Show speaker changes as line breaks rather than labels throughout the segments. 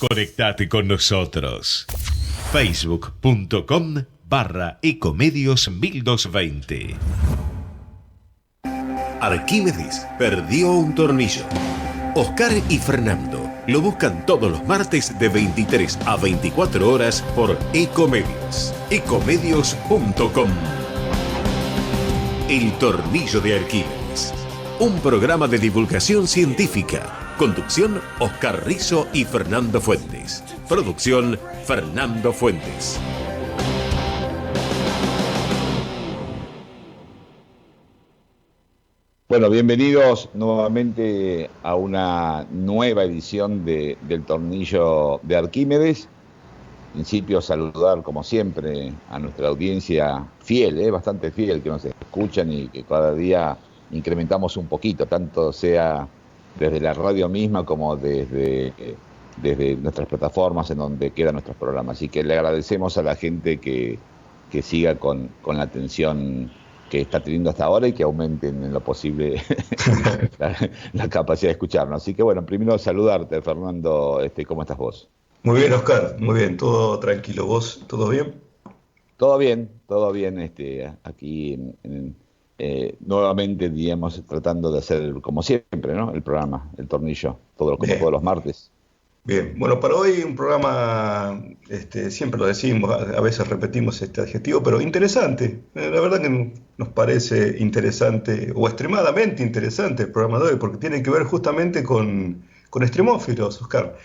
Conectate con nosotros. Facebook.com/Ecomedios 1220.
Arquímedes perdió un tornillo. Oscar y Fernando lo buscan todos los martes de 23 a 24 horas por Ecomedios. Ecomedios.com. El tornillo de Arquímedes. Un programa de divulgación científica. Conducción, Oscar Rizo y Fernando Fuentes. Producción, Fernando Fuentes.
Bueno, bienvenidos nuevamente a una nueva edición del Tornillo de Arquímedes. En principio, saludar como siempre a nuestra audiencia fiel, bastante fiel, que nos escuchan y que cada día incrementamos un poquito, tanto sea desde la radio misma como desde nuestras plataformas en donde quedan nuestros programas. Así que le agradecemos a la gente que siga con la atención que está teniendo hasta ahora y que aumenten en lo posible la capacidad de escucharnos. Así que bueno, primero saludarte, Fernando. ¿Cómo estás vos?
Muy bien, Oscar, muy bien, todo tranquilo. ¿Vos, todo bien?
Todo bien. Aquí nuevamente, digamos, tratando de hacer, como siempre, ¿no? El programa, el tornillo, como todos los martes.
Bien, bueno, para hoy un programa, siempre lo decimos, a veces repetimos este adjetivo, pero interesante. La verdad que nos parece interesante, o extremadamente interesante el programa de hoy, porque tiene que ver justamente con extremófilos, Oscar.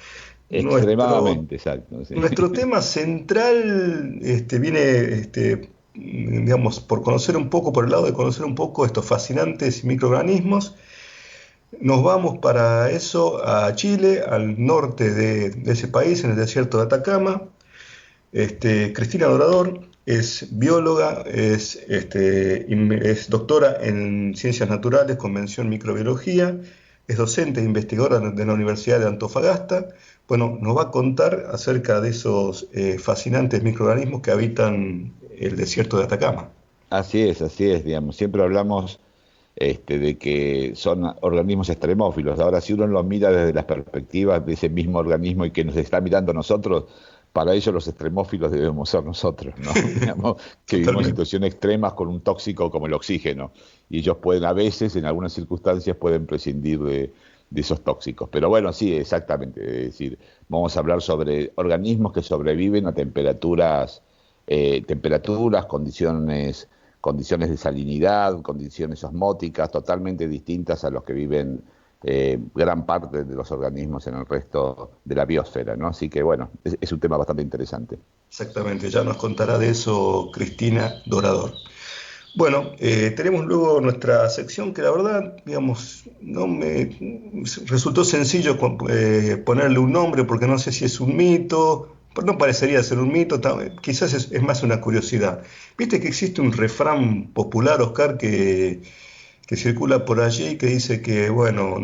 Extremadamente, exacto. Sí.
Nuestro tema central viene, digamos, por el lado de conocer un poco estos fascinantes microorganismos. Nos vamos para eso a Chile, al norte de ese país, en el desierto de Atacama. Cristina Dorador es bióloga, es doctora en Ciencias Naturales con mención en Microbiología, es docente e investigadora de la Universidad de Antofagasta. Bueno, nos va a contar acerca de esos fascinantes microorganismos que habitan el desierto de Atacama.
Así es, digamos. Siempre hablamos de que son organismos extremófilos. Ahora, si uno lo mira desde las perspectivas de ese mismo organismo y que nos está mirando a nosotros, para ellos los extremófilos debemos ser nosotros, ¿no? Digamos, que vivimos en situaciones extremas con un tóxico como el oxígeno. Y ellos pueden, a veces, en algunas circunstancias, pueden prescindir de esos tóxicos. Pero bueno, sí, exactamente. Es decir, vamos a hablar sobre organismos que sobreviven a temperaturas, condiciones de salinidad, condiciones osmóticas totalmente distintas a los que viven gran parte de los organismos en el resto de la biosfera, ¿no? Así que bueno, es un tema bastante interesante.
Exactamente, ya nos contará de eso Cristina Dorador. Bueno, tenemos luego nuestra sección que la verdad, digamos, no me resultó sencillo ponerle un nombre porque no sé si es un mito, no parecería ser un mito, quizás es más una curiosidad. Viste que existe un refrán popular, Oscar, que circula por allí que dice que, bueno,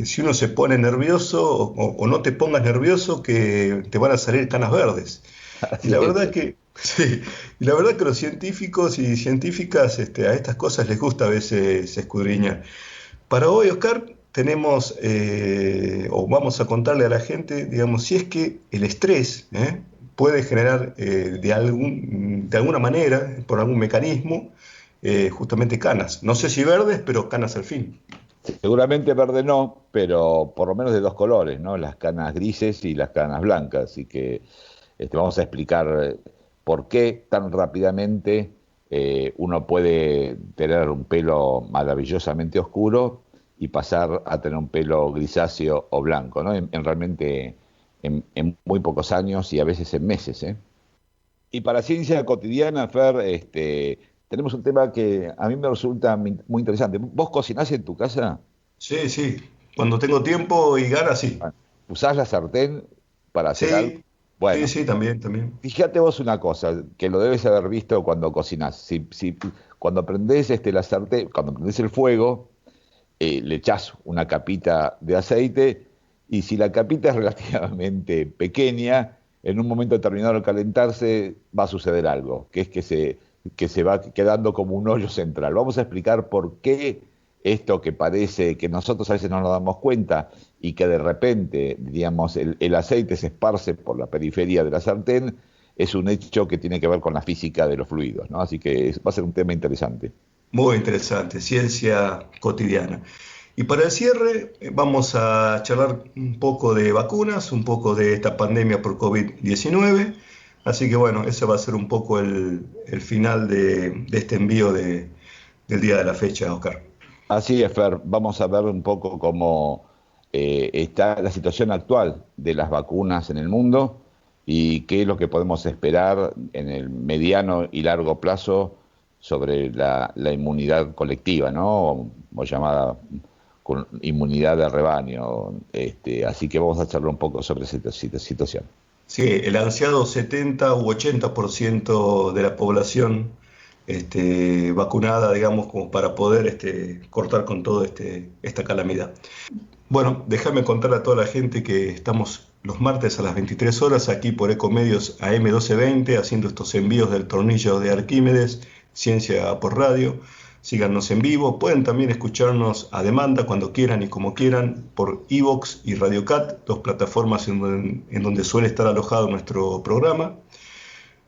si uno se pone nervioso o no te pongas nervioso, que te van a salir canas verdes. Y
Así
la verdad
es.
que, sí, y la verdad que los científicos y científicas a estas cosas les gusta a veces escudriñar. Para hoy, Oscar, tenemos, o vamos a contarle a la gente, digamos, si es que el estrés puede generar de alguna manera, por algún mecanismo, justamente canas. No sé si verdes, pero canas al fin.
Seguramente verde no, pero por lo menos de dos colores, ¿no? Las canas grises y las canas blancas. Así que vamos a explicar por qué tan rápidamente uno puede tener un pelo maravillosamente oscuro y pasar a tener un pelo grisáceo o blanco, ¿no? Realmente en muy pocos años y a veces en meses, ¿eh? Y para ciencia cotidiana, Fer, tenemos un tema que a mí me resulta muy interesante. ¿Vos cocinás en tu casa?
Sí, sí. Cuando tengo tiempo y ganas, sí.
Bueno, ¿usás la sartén para hacer algo?
Sí, sí,
Bueno,
sí, también, también.
fíjate vos una cosa, que lo debes haber visto cuando cocinás. Cuando prendés la sartén, cuando prendés el fuego, le echás una capita de aceite y si la capita es relativamente pequeña, en un momento determinado al calentarse va a suceder algo, que es que se va quedando como un hoyo central. Vamos a explicar por qué esto que parece que nosotros a veces no nos damos cuenta y que de repente, digamos, el aceite se esparce por la periferia de la sartén, es un hecho que tiene que ver con la física de los fluidos, ¿no? Así que va a ser un tema interesante.
Muy interesante, ciencia cotidiana. Y para el cierre vamos a charlar un poco de vacunas, un poco de esta pandemia por COVID-19. Así que bueno, ese va a ser un poco el final de este envío del día de la fecha, Oscar.
Así es, Fer, vamos a ver un poco cómo está la situación actual de las vacunas en el mundo y qué es lo que podemos esperar en el mediano y largo plazo sobre la inmunidad colectiva, ¿no? O llamada inmunidad de rebaño. Así que vamos a charlar un poco sobre esta situación.
Sí, el ansiado 70 u 80% de la población vacunada, digamos, como para poder cortar con todo esta calamidad. Bueno, déjame contar a toda la gente que estamos los martes a las 23 horas aquí por Ecomedios AM 1220 haciendo estos envíos del tornillo de Arquímedes, Ciencia por Radio. Síganos en vivo, pueden también escucharnos a demanda cuando quieran y como quieran por iVoox y RadioCat, dos plataformas en donde suele estar alojado nuestro programa.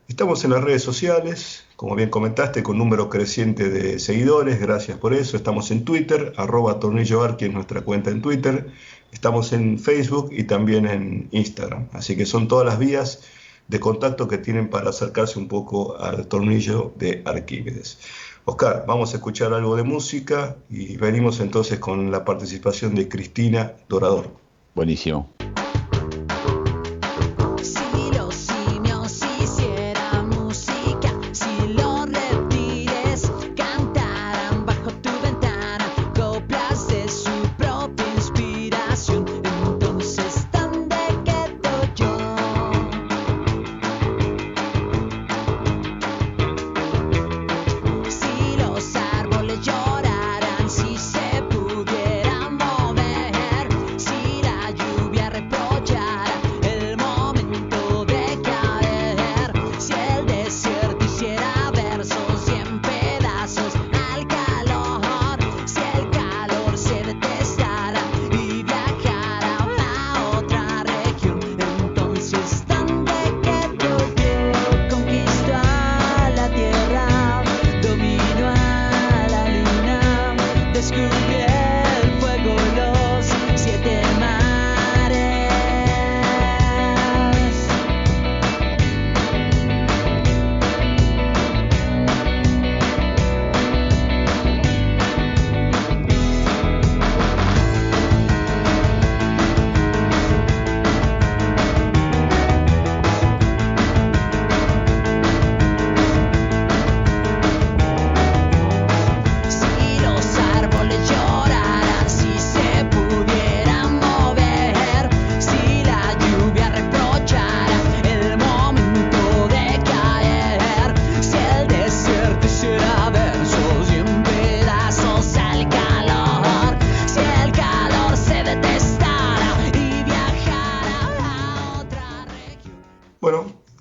Estamos en las redes sociales, como bien comentaste, con número creciente de seguidores, gracias por eso. Estamos en Twitter, @tornilloarqui es nuestra cuenta en Twitter. Estamos en Facebook y también en Instagram. Así que son todas las vías de contacto que tienen para acercarse un poco al tornillo de Arquímedes. Oscar, vamos a escuchar algo de música y venimos entonces con la participación de Cristina Dorador.
Buenísimo.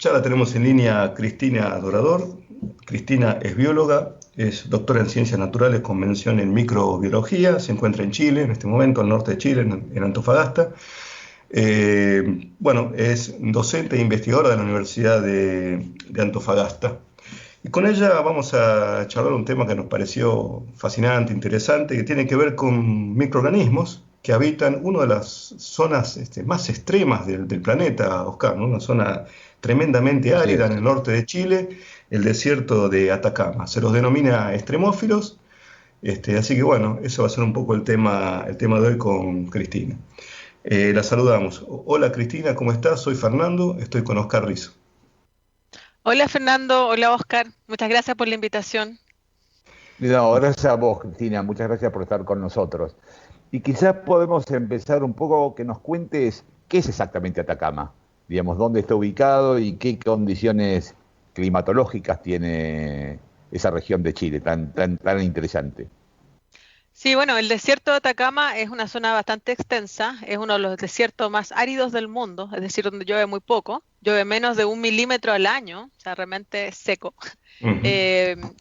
Ya la tenemos en línea a Cristina Dorador. Cristina es bióloga, es doctora en Ciencias Naturales con mención en microbiología, se encuentra en Chile, en este momento, al norte de Chile, en Antofagasta. Es docente e investigadora de la Universidad de Antofagasta. Y con ella vamos a charlar un tema que nos pareció fascinante, interesante, que tiene que ver con microorganismos que habitan una de las zonas más extremas del planeta, Oscar, ¿no? Una zona tremendamente árida en el norte de Chile, el desierto de Atacama. Se los denomina extremófilos, así que bueno, eso va a ser un poco el tema de hoy con Cristina. La saludamos. Hola Cristina, ¿cómo estás? Soy Fernando, estoy con Oscar Rizo.
Hola Fernando, hola Oscar, muchas gracias por la invitación.
No, gracias a vos, Cristina, muchas gracias por estar con nosotros. Y quizás podemos empezar un poco que nos cuentes qué es exactamente Atacama, digamos, dónde está ubicado y qué condiciones climatológicas tiene esa región de Chile tan interesante.
Sí, bueno, el desierto de Atacama es una zona bastante extensa, es uno de los desiertos más áridos del mundo, es decir, donde llueve muy poco, llueve menos de 1 milímetro al año, o sea, realmente es seco.
Ujú.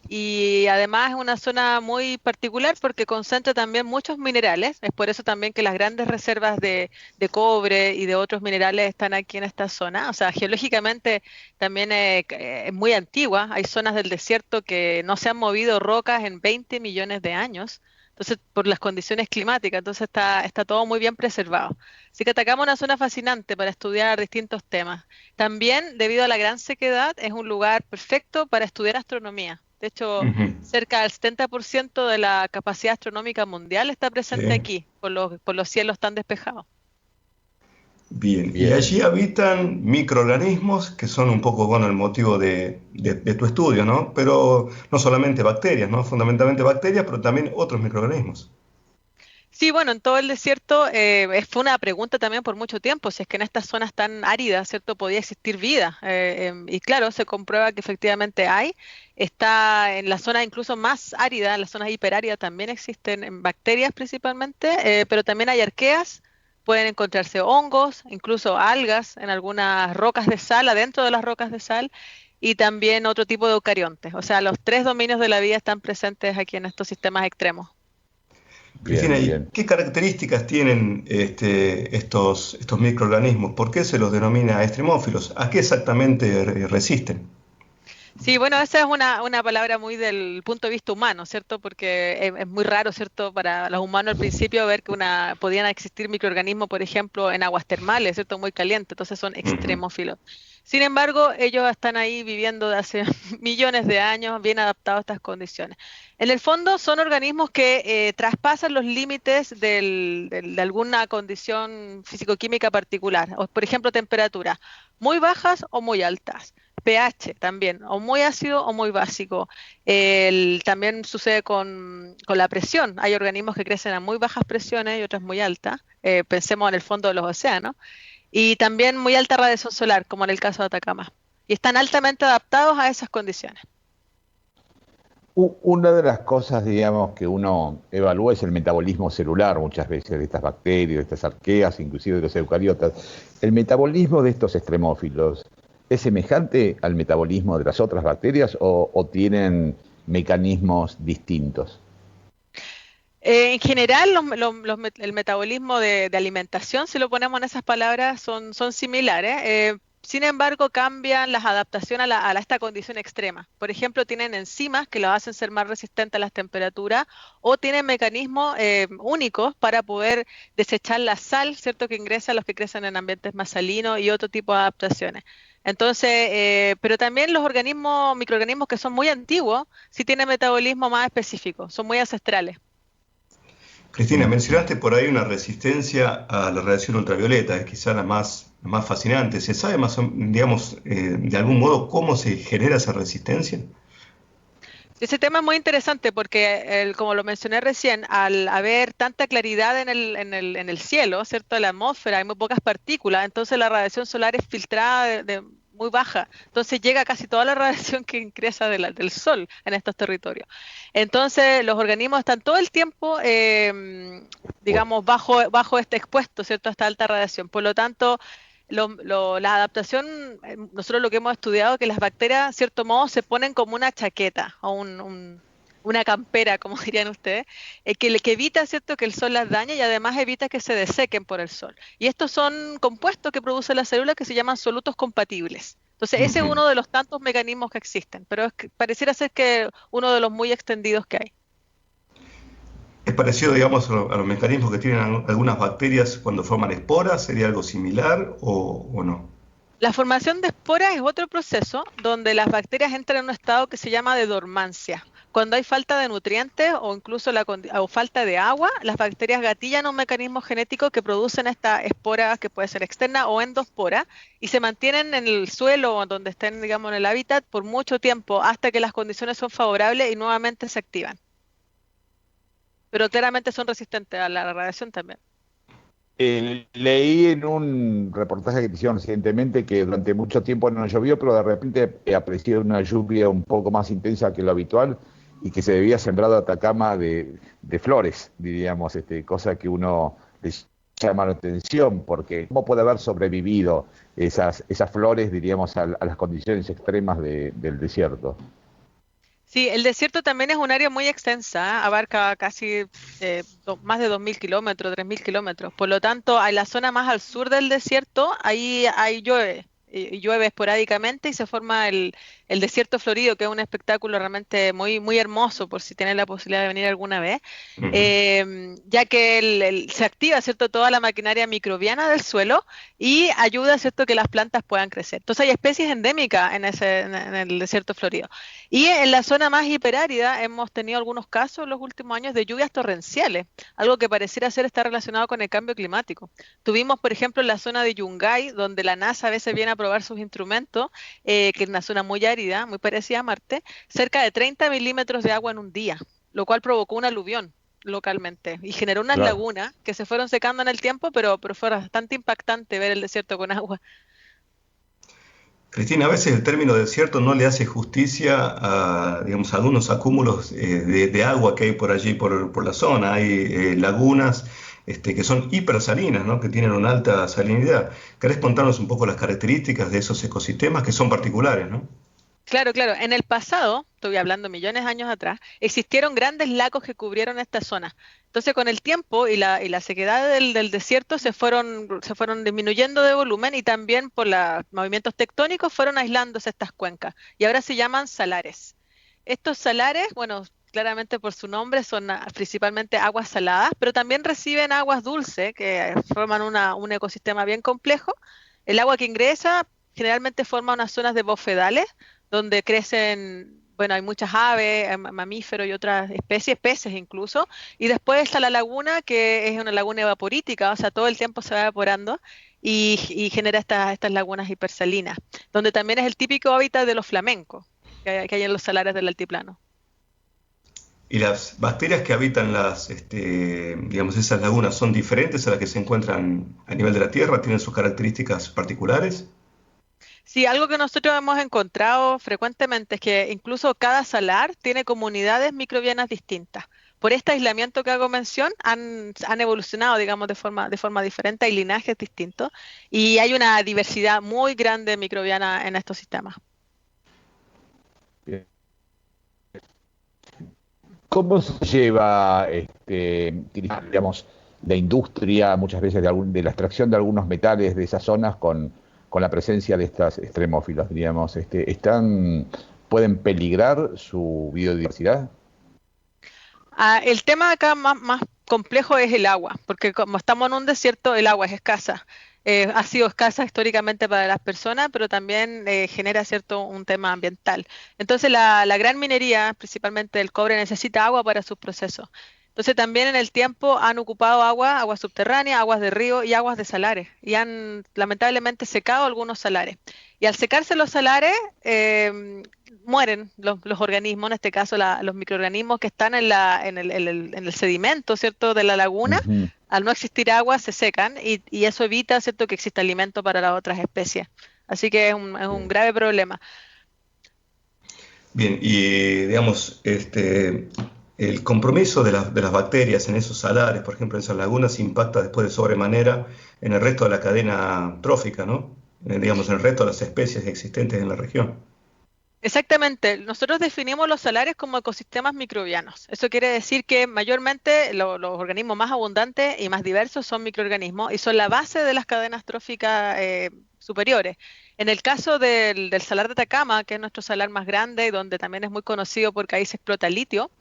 Y además es una zona muy particular porque concentra también muchos minerales. Es por eso también que las grandes reservas de cobre y de otros minerales están aquí en esta zona. O sea, geológicamente también es muy antigua. Hay zonas del desierto que no se han movido rocas en 20 millones de años. Entonces, por las condiciones climáticas, entonces está todo muy bien preservado. Así que atacamos una zona fascinante para estudiar distintos temas. También, debido a la gran sequedad, es un lugar perfecto para estudiar astronomía. De hecho,
Ujú.
cerca del 70% de la capacidad astronómica mundial está presente
Sí.
aquí, por los cielos tan despejados.
Bien, y
Bien.
allí habitan microorganismos que son un poco, bueno, el motivo de tu estudio, ¿no? Pero no solamente bacterias, ¿no? Fundamentalmente bacterias, pero también otros microorganismos.
Sí, bueno, en todo el desierto fue una pregunta también por mucho tiempo, si es que en estas zonas tan áridas, ¿cierto?, podía existir vida. Y claro, se comprueba que efectivamente hay. Está en la zona incluso más árida, en las zonas hiperáridas también existen bacterias principalmente, pero también hay arqueas, pueden encontrarse hongos, incluso algas en algunas rocas de sal, adentro de las rocas de sal, y también otro tipo de eucariontes. O sea, los tres dominios de la vida están presentes aquí en estos sistemas extremos.
Cristina,
Bien,
¿y
bien.
qué características tienen estos microorganismos? ¿Por qué se los denomina extremófilos? ¿A qué exactamente resisten?
Sí, bueno, esa es una palabra muy del punto de vista humano, ¿cierto? Porque es muy raro, ¿cierto? Para los humanos al principio ver que podían existir microorganismos, por ejemplo, en aguas termales, ¿cierto? Muy calientes, entonces son
Ujú.
extremófilos. Sin embargo, ellos están ahí viviendo de hace millones de años, bien adaptados a estas condiciones. En el fondo son organismos que traspasan los límites de alguna condición físico-química particular, o, por ejemplo, temperatura, muy bajas o muy altas. pH también, o muy ácido o muy básico. También sucede con la presión. Hay organismos que crecen a muy bajas presiones y otras muy altas. Pensemos en el fondo de los océanos. Y también muy alta radiación solar, como en el caso de Atacama. Y están altamente adaptados a esas condiciones.
Una de las cosas, digamos, que uno evalúa es el metabolismo celular muchas veces de estas bacterias, de estas arqueas, inclusive de los eucariotas. ¿El metabolismo de estos extremófilos es semejante al metabolismo de las otras bacterias o tienen mecanismos distintos?
En general, el metabolismo de alimentación, si lo ponemos en esas palabras, son similares. Sin embargo, cambian las adaptaciones a esta condición extrema. Por ejemplo, tienen enzimas que los hacen ser más resistentes a las temperaturas o tienen mecanismos únicos para poder desechar la sal, ¿cierto?, que ingresa a los que crecen en ambientes más salinos y otro tipo de adaptaciones. Entonces, pero también los microorganismos que son muy antiguos, sí tienen metabolismo más específico, son muy ancestrales.
Cristina, mencionaste por ahí una resistencia a la radiación ultravioleta, es quizá la más fascinante. ¿Se sabe más, digamos, de algún modo cómo se genera esa resistencia?
Ese tema es muy interesante porque, como lo mencioné recién, al haber tanta claridad en el cielo, ¿cierto? En la atmósfera, hay muy pocas partículas, entonces la radiación solar es filtrada muy baja. Entonces llega casi toda la radiación que ingresa del Sol en estos territorios. Entonces los organismos están todo el tiempo,
Pues,
digamos, bajo este expuesto, ¿cierto? A esta alta radiación. Por lo tanto, la adaptación, nosotros lo que hemos estudiado es que las bacterias, cierto modo, se ponen como una chaqueta o una campera, como dirían ustedes, que evita, cierto, que el sol las dañe y además evita que se desequen por el sol. Y estos son compuestos que produce la célula que se llaman solutos compatibles. Entonces, ese es
Ujú.
uno de los tantos mecanismos que existen, pero pareciera ser que uno de los muy extendidos que hay.
¿Es parecido, digamos, a los mecanismos que tienen algunas bacterias cuando forman esporas? ¿Sería algo similar o no?
La formación de esporas es otro proceso donde las bacterias entran en un estado que se llama de dormancia. Cuando hay falta de nutrientes o incluso o falta de agua, las bacterias gatillan un mecanismo genético que producen esta espora que puede ser externa o endospora y se mantienen en el suelo o donde estén, digamos, en el hábitat por mucho tiempo hasta que las condiciones son favorables y nuevamente se activan. Pero claramente son resistentes a la radiación también.
leí en un reportaje que hicieron recientemente que durante mucho tiempo no llovió, pero de repente apareció una lluvia un poco más intensa que lo habitual y que se debía sembrar Atacama de flores, diríamos, cosa que uno les llama la atención, porque ¿cómo puede haber sobrevivido esas flores, diríamos, a las condiciones extremas del desierto?
Sí, el desierto también es un área muy extensa, ¿eh? Abarca casi más de 2.000 kilómetros, 3.000 kilómetros. Por lo tanto, en la zona más al sur del desierto, ahí llueve, y llueve esporádicamente y se forma el desierto florido, que es un espectáculo realmente muy, muy hermoso, por si tienes la posibilidad de venir alguna vez,
Ujú.
ya que se activa, ¿cierto?, toda la maquinaria microbiana del suelo y ayuda, ¿cierto?, que las plantas puedan crecer. Entonces hay especies endémicas en el desierto florido. Y en la zona más hiperárida hemos tenido algunos casos en los últimos años de lluvias torrenciales, algo que pareciera ser estar relacionado con el cambio climático. Tuvimos, por ejemplo, en la zona de Yungay, donde la NASA a veces viene a probar sus instrumentos, que es una zona muy árida, muy parecida a Marte, cerca de 30 milímetros de agua en un día, lo cual provocó un aluvión localmente y generó unas
Claro.
lagunas que se fueron secando en el tiempo, pero fue bastante impactante ver el desierto con agua.
Cristina, a veces el término desierto no le hace justicia a, digamos, a algunos acúmulos de agua que hay por allí, por la zona. Hay lagunas que son hipersalinas, ¿no? Que tienen una alta salinidad. ¿Querés contarnos un poco las características de esos ecosistemas que son particulares, ¿no?
Claro, claro. En el pasado, estoy hablando millones de años atrás, existieron grandes lagos que cubrieron esta zona. Entonces, con el tiempo y la sequedad del desierto se fueron disminuyendo de volumen y también por los movimientos tectónicos fueron aislándose estas cuencas y ahora se llaman salares. Estos salares, bueno, claramente por su nombre, son principalmente aguas saladas, pero también reciben aguas dulces que forman un ecosistema bien complejo. El agua que ingresa generalmente forma unas zonas de bofedales donde crecen, bueno, hay muchas aves, mamíferos y otras especies, peces incluso, y después está la laguna, que es una laguna evaporítica, o sea, todo el tiempo se va evaporando y genera estas lagunas hipersalinas, donde también es el típico hábitat de los flamencos que hay en los salares del altiplano.
Y las bacterias que habitan digamos, esas lagunas son diferentes a las que se encuentran a nivel de la Tierra, tienen sus características particulares.
Sí, algo que nosotros hemos encontrado frecuentemente es que incluso cada salar tiene comunidades microbianas distintas. Por este aislamiento que hago mención, han evolucionado, digamos, de forma diferente, hay linajes distintos y hay una diversidad muy grande microbiana en estos sistemas.
¿Cómo se lleva, digamos, la industria, muchas veces de la extracción de algunos metales de esas zonas con la presencia de estas extremófilos, digamos? ¿Pueden peligrar su biodiversidad?
El tema acá más complejo es el agua, porque como estamos en un desierto, el agua es escasa. Ha sido escasa históricamente para las personas, pero también genera cierto un tema ambiental. Entonces la gran minería, principalmente el cobre, necesita agua para sus procesos. Entonces también en el tiempo han ocupado agua subterránea, aguas de río y aguas de salares, y han lamentablemente secado algunos salares. Y al secarse los salares, mueren los organismos, en este caso los microorganismos que están en el sedimento, ¿cierto?, de la laguna.
Ujú.
Al no existir agua, se secan y eso evita, ¿cierto?, que exista alimento para las otras especies. Así que es un
Bien.
grave problema.
Bien, y digamos, el compromiso de las bacterias en esos salares, por ejemplo, en esas lagunas, impacta después de sobremanera en el resto de la cadena trófica, ¿no? Digamos, en el resto de las especies existentes en la región.
Exactamente, nosotros definimos los salares como ecosistemas microbianos. Eso quiere decir que mayormente los organismos más abundantes y más diversos son microorganismos y son la base de las cadenas tróficas superiores. En el caso del salar de Atacama, que es nuestro salar más grande y donde también es muy conocido porque ahí se explota litio,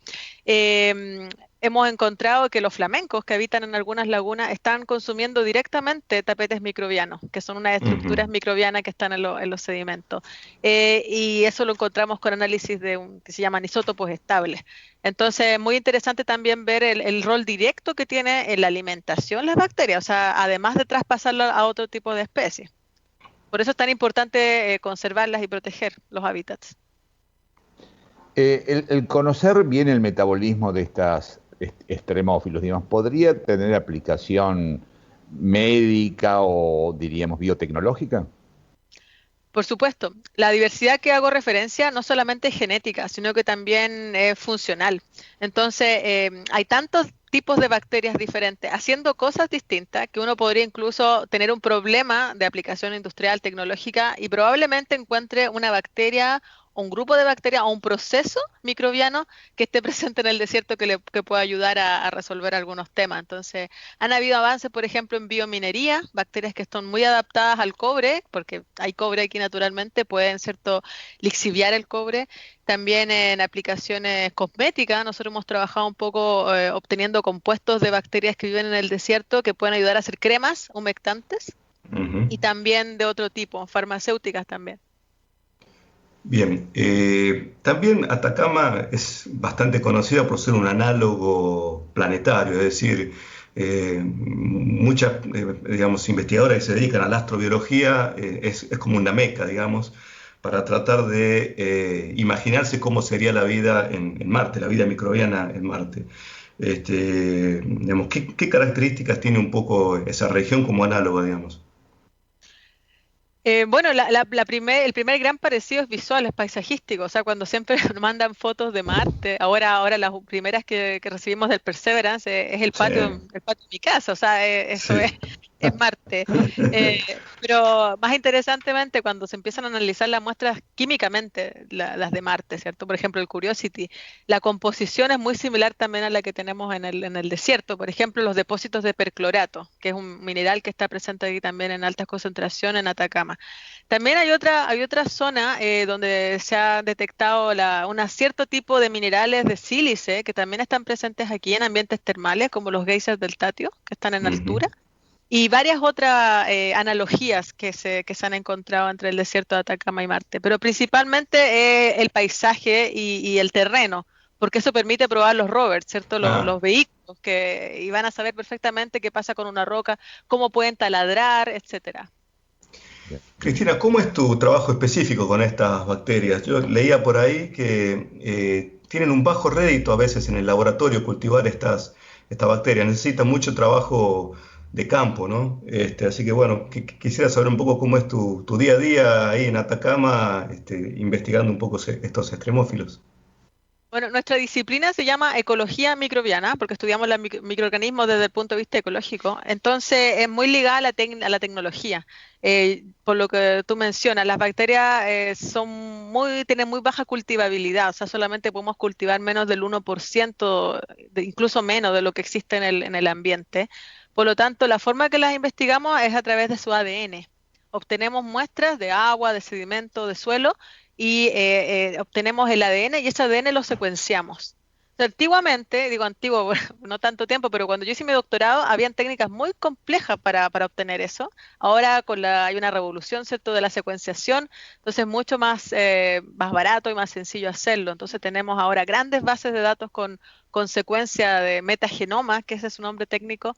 eh, hemos encontrado que los flamencos que habitan en algunas lagunas están consumiendo directamente tapetes microbianos, que son unas estructuras
Ujú.
microbianas que están en los sedimentos. Y eso lo encontramos con análisis que se llaman isótopos estables. Entonces, es muy interesante también ver el rol directo que tiene en la alimentación las bacterias, o sea, además de traspasarlo a otro tipo de especies. Por eso es tan importante conservarlas y proteger los hábitats.
El conocer bien el metabolismo de estas extremófilos, digamos, ¿podría tener aplicación médica o, diríamos, biotecnológica?
Por supuesto, la diversidad que hago referencia no solamente es genética, sino que también es funcional. Entonces, hay tantos tipos de bacterias diferentes haciendo cosas distintas que uno podría incluso tener un problema de aplicación industrial tecnológica y probablemente encuentre una bacteria o un grupo de bacterias o un proceso microbiano que esté presente en el desierto que pueda ayudar a resolver algunos temas. Entonces, han habido avances, por ejemplo, en biominería, bacterias que están muy adaptadas al cobre, porque hay cobre aquí naturalmente, pueden, ¿cierto?, lixiviar el cobre. También en aplicaciones cosméticas, nosotros hemos trabajado un poco obteniendo compuestos de bacterias que viven en el desierto que pueden ayudar a hacer cremas humectantes
Ujú.
y también de otro tipo, farmacéuticas también.
Bien, también Atacama es bastante conocida por ser un análogo planetario, es decir, muchas, digamos, investigadoras que se dedican a la astrobiología, es como una meca, digamos, para tratar de imaginarse cómo sería la vida en Marte, la vida microbiana en Marte. Digamos, ¿qué características tiene un poco esa región como análogo, digamos?
Bueno, el primer gran parecido es visual, es paisajístico, o sea, cuando siempre nos mandan fotos de Marte, ahora las primeras que recibimos del Perseverance es
Sí,
el patio de mi casa, o sea, eso
sí.
es Marte. Pero más interesantemente, cuando se empiezan a analizar las muestras químicamente, las de Marte, ¿cierto? Por ejemplo, el Curiosity, la composición es muy similar también a la que tenemos en el desierto, por ejemplo, los depósitos de perclorato, que es un mineral que está presente aquí también en altas concentraciones en Atacama. También hay otra zona donde se ha detectado un cierto tipo de minerales de sílice que también están presentes aquí en ambientes termales, como los geysers del Tatio, que están en
Ujú.
altura, y varias otras analogías que se han encontrado entre el desierto de Atacama y Marte. Pero principalmente el paisaje y el terreno, porque eso permite probar los rovers, ¿cierto?
Ah.
Los vehículos y van a saber perfectamente qué pasa con una roca, cómo pueden taladrar, etcétera.
Bien.
Cristina, ¿cómo es tu trabajo específico con estas bacterias? Yo leía por ahí que tienen un bajo rédito a veces en el laboratorio cultivar estas bacterias. Necesitan mucho trabajo de campo, ¿no? Así que bueno, quisiera saber un poco cómo es tu día a día ahí en Atacama, investigando un poco estos extremófilos.
Bueno, nuestra disciplina se llama ecología microbiana, porque estudiamos los microorganismos desde el punto de vista ecológico. Entonces, es muy ligada a a la tecnología. Por lo que tú mencionas, las bacterias tienen muy baja cultivabilidad, o sea, solamente podemos cultivar menos del 1%, incluso menos de lo que existe en el ambiente. Por lo tanto, la forma que las investigamos es a través de su ADN. Obtenemos muestras de agua, de sedimento, de suelo y obtenemos el ADN y ese ADN lo secuenciamos. O sea, antiguamente, digo antiguo, bueno, no tanto tiempo, pero cuando yo hice mi doctorado, habían técnicas muy complejas para obtener eso. Ahora hay una revolución, ¿cierto?, de la secuenciación, entonces es mucho más barato y más sencillo hacerlo. Entonces tenemos ahora grandes bases de datos con secuencia de metagenoma, que ese es su nombre técnico,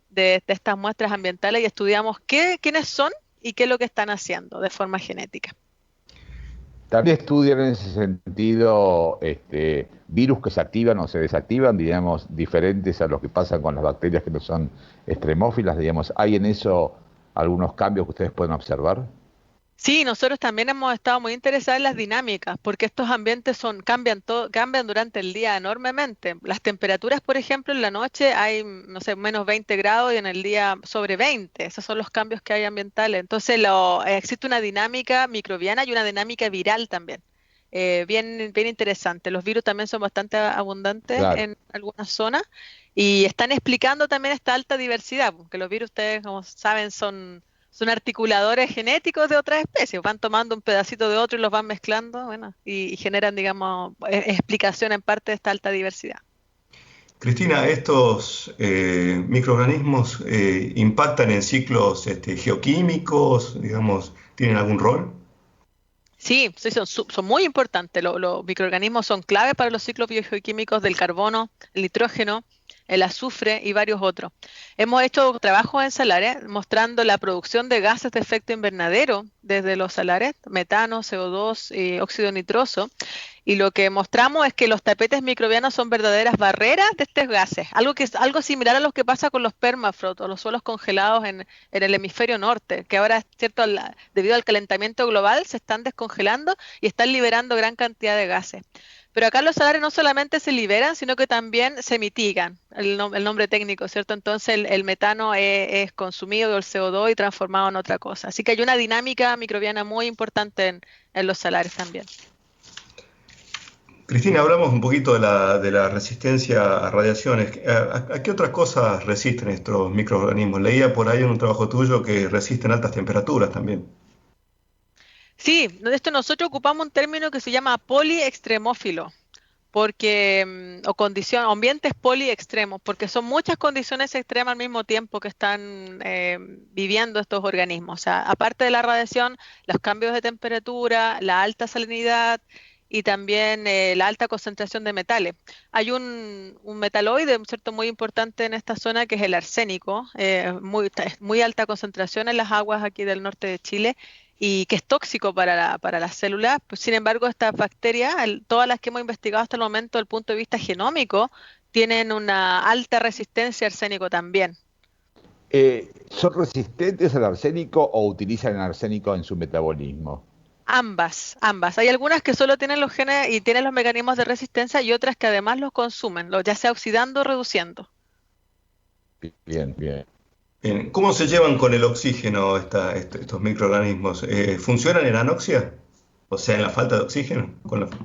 de estas muestras ambientales y estudiamos quiénes son y qué es lo que están haciendo de forma genética.
También estudian en ese sentido virus que se activan o se desactivan, digamos, diferentes a los que pasan con las bacterias que no son extremófilas, digamos. ¿Hay en eso algunos cambios que ustedes pueden observar?
Sí, nosotros también hemos estado muy interesados en las dinámicas, porque estos ambientes cambian durante el día enormemente. Las temperaturas, por ejemplo, en la noche hay, no sé, menos 20 grados y en el día sobre 20. Esos son los cambios que hay ambientales. Entonces, existe una dinámica microbiana y una dinámica viral también. Bien interesante. Los virus también son bastante abundantes
Claro.
en algunas zonas y están explicando también esta alta diversidad, porque los virus, ustedes como saben, son articuladores genéticos de otras especies, van tomando un pedacito de otro y los van mezclando, bueno, y generan, digamos, explicación en parte de esta alta diversidad.
Cristina, ¿estos microorganismos impactan en ciclos geoquímicos, digamos, tienen algún rol?
Sí, sí, son muy importantes. Los microorganismos son clave para los ciclos biogeoquímicos del carbono, el nitrógeno. el azufre y varios otros. Hemos hecho trabajos en salares mostrando la producción de gases de efecto invernadero desde los salares, metano, CO2 y óxido nitroso. Y lo que mostramos es que los tapetes microbianos son verdaderas barreras de estos gases, algo que es algo similar a lo que pasa con los permafrost o los suelos congelados en el hemisferio norte, que ahora, cierto, debido al calentamiento global, se están descongelando y están liberando gran cantidad de gases. Pero acá los salares no solamente se liberan, sino que también se mitigan, el nombre técnico, ¿cierto? Entonces el metano es consumido, el CO2 y transformado en otra cosa. Así que hay una dinámica microbiana muy importante en los salares también.
Cristina, hablamos un poquito de la resistencia a radiaciones. ¿A qué otras cosas resisten estos microorganismos? Leía por ahí en un trabajo tuyo que resisten altas temperaturas también.
Sí, de esto nosotros ocupamos un término que se llama poliextremófilo, porque, o condición, ambientes poliextremos, porque son muchas condiciones extremas al mismo tiempo que están viviendo estos organismos. O sea, aparte de la radiación, los cambios de temperatura, la alta salinidad y también la alta concentración de metales. Hay un metaloide, ¿cierto?, muy importante en esta zona que es el arsénico, muy alta concentración en las aguas aquí del norte de Chile y que es tóxico para las células. Pues, sin embargo, estas bacterias, todas las que hemos investigado hasta el momento desde el punto de vista genómico, tienen una alta resistencia a arsénico también.
¿Son resistentes al arsénico o utilizan el arsénico en su metabolismo?
Ambas, ambas. Hay algunas que solo tienen los genes y tienen los mecanismos de resistencia y otras que además los consumen, ya sea oxidando o reduciendo.
Bien, bien.
Bien, ¿cómo se llevan con el oxígeno estos microorganismos? ¿Funcionan en anoxia? O sea, en la falta de oxígeno.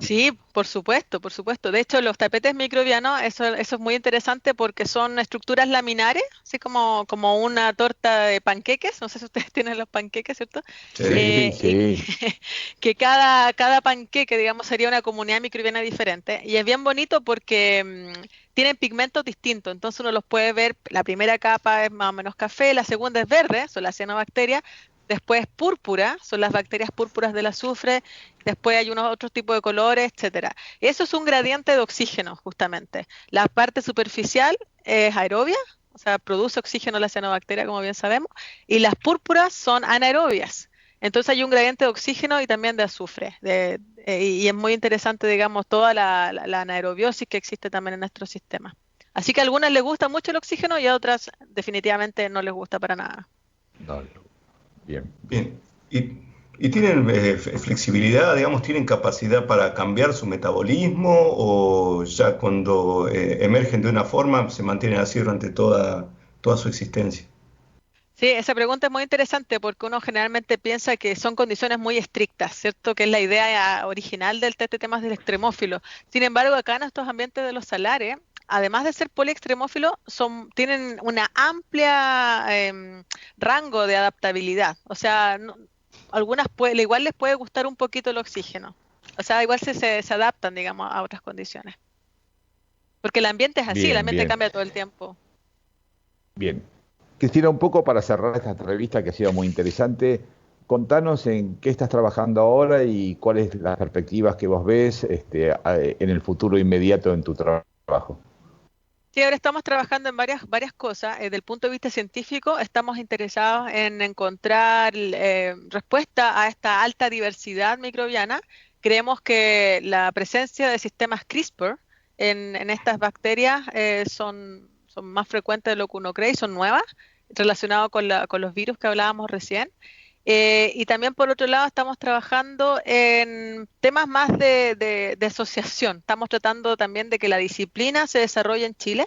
Sí, por supuesto, por supuesto. De hecho, los tapetes microbianos, eso es muy interesante porque son estructuras laminares, así como una torta de panqueques. No sé si ustedes tienen los panqueques, ¿cierto?
Sí,
Y
sí.
que cada panqueque, digamos, sería una comunidad microbiana diferente. Y es bien bonito porque tienen pigmentos distintos. Entonces uno los puede ver, la primera capa es más o menos café, la segunda es verde, son las cianobacterias. Después púrpura, son las bacterias púrpuras del azufre. Después hay unos otros tipos de colores, etcétera. Eso es un gradiente de oxígeno, justamente. La parte superficial es aerobia, o sea, produce oxígeno la cianobacteria, como bien sabemos, y las púrpuras son anaerobias. Entonces hay un gradiente de oxígeno y también de azufre. Y es muy interesante, digamos, toda la anaerobiosis que existe también en nuestro sistema. Así que a algunas les gusta mucho el oxígeno y a otras definitivamente no les gusta para nada.
No, bien.
Bien. ¿Y tienen flexibilidad, digamos, tienen capacidad para cambiar su metabolismo o ya cuando emergen de una forma se mantienen así durante toda su existencia?
Sí, esa pregunta es muy interesante porque uno generalmente piensa que son condiciones muy estrictas, ¿cierto? Que es la idea original del este tema del extremófilo. Sin embargo, acá en estos ambientes de los salares, además de ser poliextremófilos, tienen una amplia rango de adaptabilidad. O sea, igual les puede gustar un poquito el oxígeno. O sea, igual se adaptan, digamos, a otras condiciones. Porque el ambiente es así, el
Bien,
ambiente
bien,
cambia todo el tiempo.
bien. Cristina, un poco para cerrar esta entrevista que ha sido muy interesante, contanos en qué estás trabajando ahora y cuáles las perspectivas que vos ves en el futuro inmediato en tu trabajo.
Sí, ahora estamos trabajando en varias cosas. Desde el punto de vista científico, estamos interesados en encontrar respuesta a esta alta diversidad microbiana. Creemos que la presencia de sistemas CRISPR en estas bacterias son más frecuentes de lo que uno cree y son nuevas, relacionadas con los virus que hablábamos recién. Y también por otro lado estamos trabajando en temas más de asociación. Estamos tratando también de que la disciplina se desarrolle en Chile.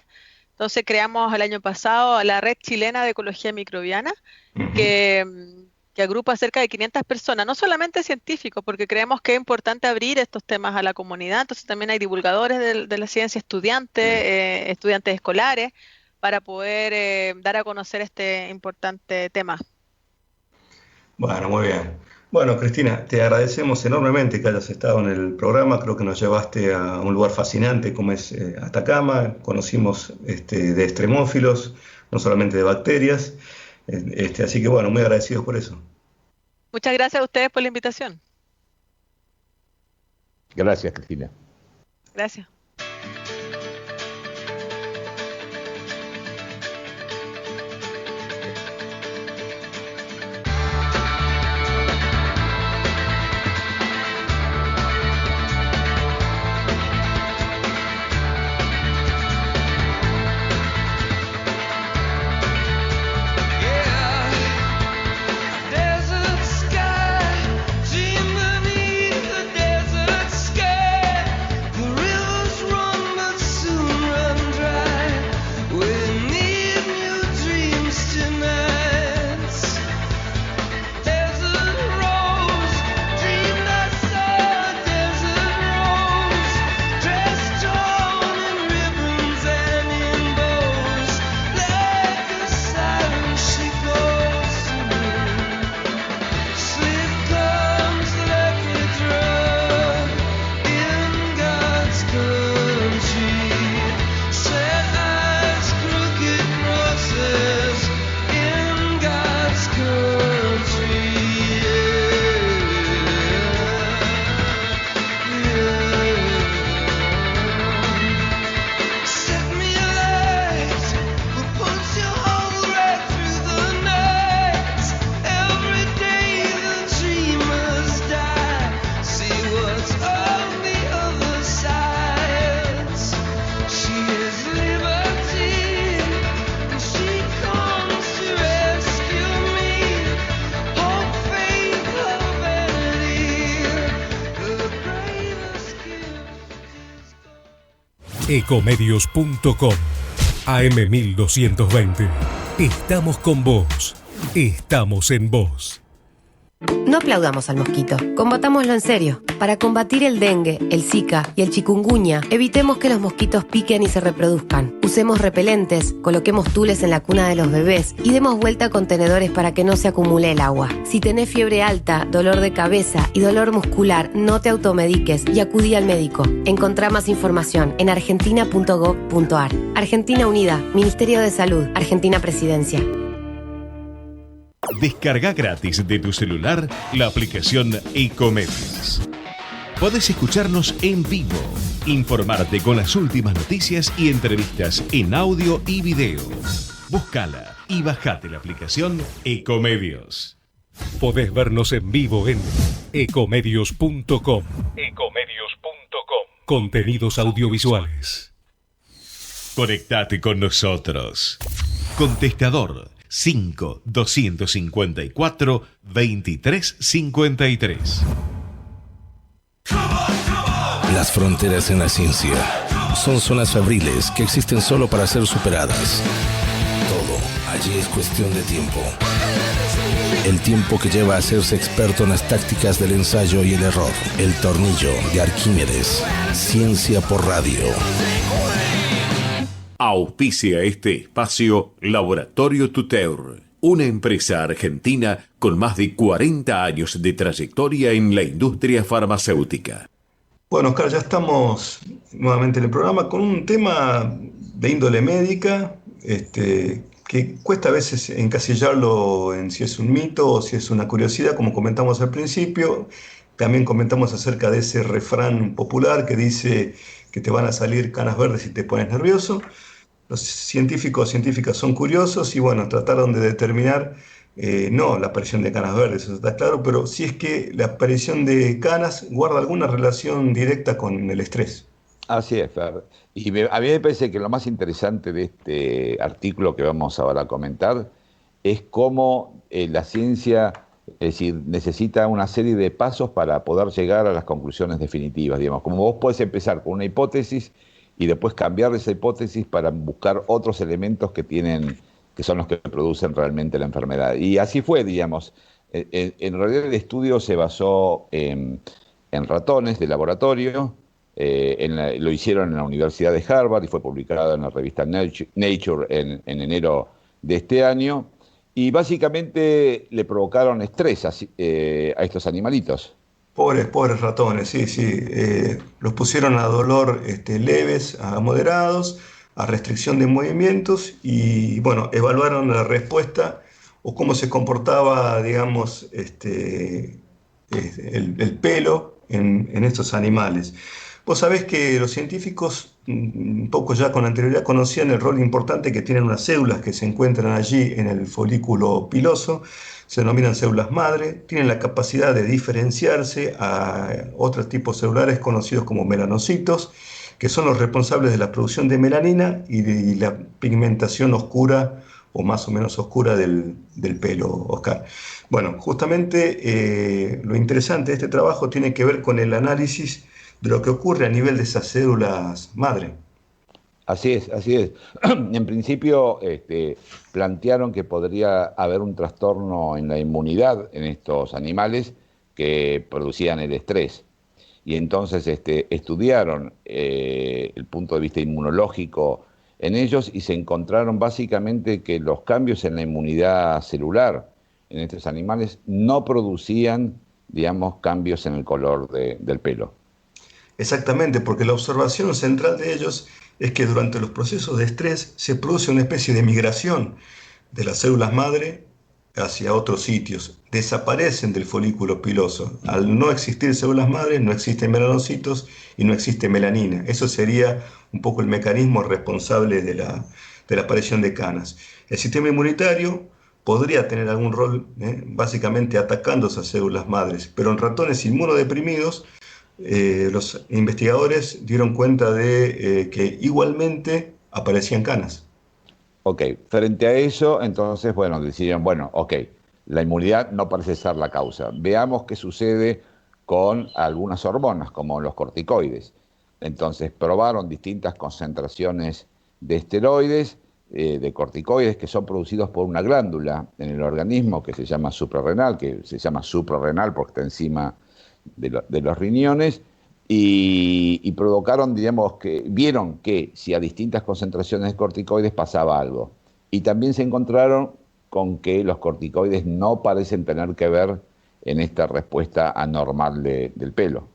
Entonces creamos el año pasado la Red Chilena de Ecología Microbiana,
Ujú.
que agrupa cerca de 500 personas, no solamente científicos, porque creemos que es importante abrir estos temas a la comunidad. Entonces también hay divulgadores de la ciencia, estudiantes escolares, para poder dar a conocer este importante tema.
Bueno, muy bien. Bueno, Cristina, te agradecemos enormemente que hayas estado en el programa. Creo que nos llevaste a un lugar fascinante como es Atacama. Conocimos de extremófilos, no solamente de bacterias. Así que bueno, muy agradecidos por eso.
Muchas gracias a ustedes por la invitación.
Gracias, Cristina.
Gracias.
Ecomedios.com AM1220. Estamos con vos. Estamos en vos.
No aplaudamos al mosquito, combatámoslo en serio. Para combatir el dengue, el zika y el chikungunya, evitemos que los mosquitos piquen y se reproduzcan. Usemos repelentes, coloquemos tules en la cuna de los bebés y demos vuelta a contenedores para que no se acumule el agua. Si tenés fiebre alta, dolor de cabeza y dolor muscular, no te automediques y acudí al médico. Encontrá más información en argentina.gov.ar. Argentina Unida, Ministerio de Salud, Argentina Presidencia.
Descarga gratis de tu celular la aplicación Ecomedios. Podés escucharnos en vivo, informarte con las últimas noticias y entrevistas en audio y video. Búscala y bajate la aplicación Ecomedios.
Podés vernos en vivo en ecomedios.com. Contenidos audiovisuales.
Conectate con nosotros. Contestador 5-254-2353.
Las fronteras en la ciencia son zonas febriles que existen solo para ser superadas. Todo allí es cuestión de tiempo. El tiempo que lleva a hacerse experto en las tácticas del ensayo y el error. El tornillo de Arquímedes. Ciencia por radio.
Auspicia este espacio Laboratorio Tuteur, una empresa argentina con más de 40 años de trayectoria en la industria farmacéutica.
Bueno, Oscar, ya estamos nuevamente en el programa con un tema de índole médica, que cuesta a veces encasillarlo en si es un mito o si es una curiosidad, como comentamos al principio. También comentamos acerca de ese refrán popular que dice que te van a salir canas verdes si te pones nervioso. Los científicos o científicas son curiosos y bueno, trataron de determinar no la aparición de canas verdes, eso está claro, pero sí es que la aparición de canas guarda alguna relación directa con el estrés.
Así es, Fer. Y a mí me parece que lo más interesante de este artículo que vamos ahora a comentar es cómo la ciencia, es decir, necesita una serie de pasos para poder llegar a las conclusiones definitivas, digamos. Como vos podés empezar con una hipótesis y después cambiar esa hipótesis para buscar otros elementos que son los que producen realmente la enfermedad. Y así fue, digamos. En realidad el estudio se basó en ratones de laboratorio. Lo hicieron en la Universidad de Harvard y fue publicado en la revista Nature en enero de este año. Y básicamente le provocaron estrés a estos animalitos.
Pobres ratones, sí. Los pusieron a dolor leves, a moderados, a restricción de movimientos y, bueno, evaluaron la respuesta o cómo se comportaba, digamos, el pelo en estos animales. Vos sabés que los científicos, un poco ya con anterioridad, conocían el rol importante que tienen unas células que se encuentran allí en el folículo piloso. Se denominan células madre, tienen la capacidad de diferenciarse a otros tipos celulares conocidos como melanocitos, que son los responsables de la producción de melanina y de la pigmentación oscura o más o menos oscura del pelo, Oscar. Bueno, justamente lo interesante de este trabajo tiene que ver con el análisis de lo que ocurre a nivel de esas células madre.
Así es. En principio plantearon que podría haber un trastorno en la inmunidad en estos animales que producían el estrés. Y entonces estudiaron el punto de vista inmunológico en ellos y se encontraron básicamente que los cambios en la inmunidad celular en estos animales no producían, digamos, cambios en el color del pelo.
Exactamente, porque la observación central de ellos es que durante los procesos de estrés se produce una especie de migración de las células madre hacia otros sitios. Desaparecen del folículo piloso. Al no existir células madre, no existen melanocitos y no existe melanina. Eso sería un poco el mecanismo responsable de la aparición de canas. El sistema inmunitario podría tener algún rol, básicamente atacando esas células madres, pero en ratones inmunodeprimidos, los investigadores dieron cuenta de que igualmente aparecían canas.
Ok, frente a eso, entonces, decidieron, la inmunidad no parece ser la causa. Veamos qué sucede con algunas hormonas, como los corticoides. Entonces probaron distintas concentraciones de esteroides, de corticoides, que son producidos por una glándula en el organismo que se llama suprarrenal, porque está encima de los riñones, y provocaron, vieron que si a distintas concentraciones de corticoides pasaba algo. Y también se encontraron con que los corticoides no parecen tener que ver en esta respuesta anormal del pelo.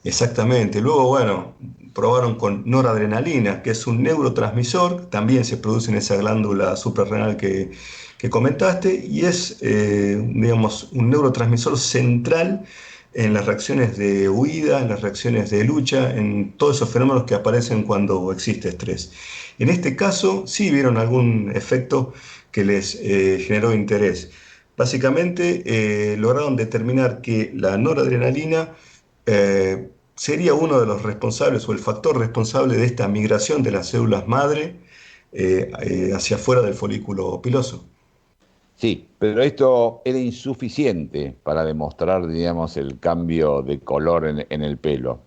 Exactamente. Luego, bueno, probaron con noradrenalina, que es un neurotransmisor, también se produce en esa glándula suprarrenal que comentaste, y es, un neurotransmisor central en las reacciones de huida, en las reacciones de lucha, en todos esos fenómenos que aparecen cuando existe estrés. En este caso, sí vieron algún efecto que les generó interés. Básicamente, lograron determinar que la noradrenalina sería uno de los responsables o el factor responsable de esta migración de las células madre hacia afuera del folículo piloso.
Sí, pero esto era insuficiente para demostrar, el cambio de color en el pelo.